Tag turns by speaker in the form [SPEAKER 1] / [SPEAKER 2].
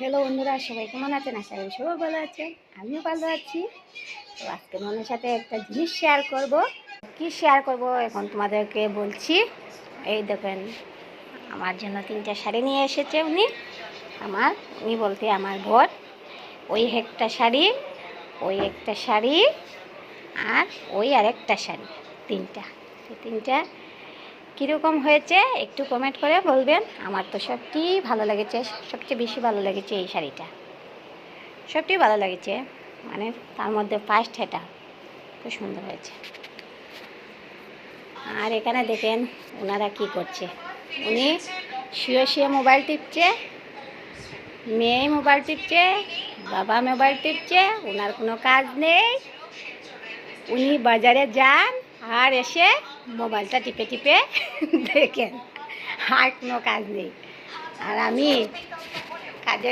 [SPEAKER 1] Hello বন্ধুরা, সবাই কেমন আছেন? আশা করি সবাই ভালো আছেন, আমিও ভালো আছি। তো আজকে মনের সাথে একটা জিনিস শেয়ার করব। কি শেয়ার করব এখন তোমাদেরকে বলছি। এই দেখেন, আমার জন্য 3টা শাড়ি নিয়ে এসেছে উনি বলতে আমার বর। ওই একটা শাড়ি, ওই একটা শাড়ি, আর ওই আরেকটা শাড়ি, 3টা। এই 3টা কীরকম হয়েছে একটু কমেন্ট করে বলবেন। আমার তো সবচেয়ে ভালো লেগেছে, সবচেয়ে বেশি ভালো লেগেছে এই শাড়িটা। সবটাই ভালো লেগেছে, মানে তার মধ্যে ফার্স্ট এটা খুব সুন্দর হয়েছে। আর এখানে দেখেন ওনারা কি করছে। উনি শুয়ে শুয়ে মোবাইল টিপছে, মেয়ে মোবাইল টিপছে, বাবা মোবাইল টিপছে। ওনার কোনো কাজ নেই। উনি বাজারে যান আর এসে মোবাইলটা টিপে টিপে দেখেন, আর কোনো কাজ নেই। আর আমি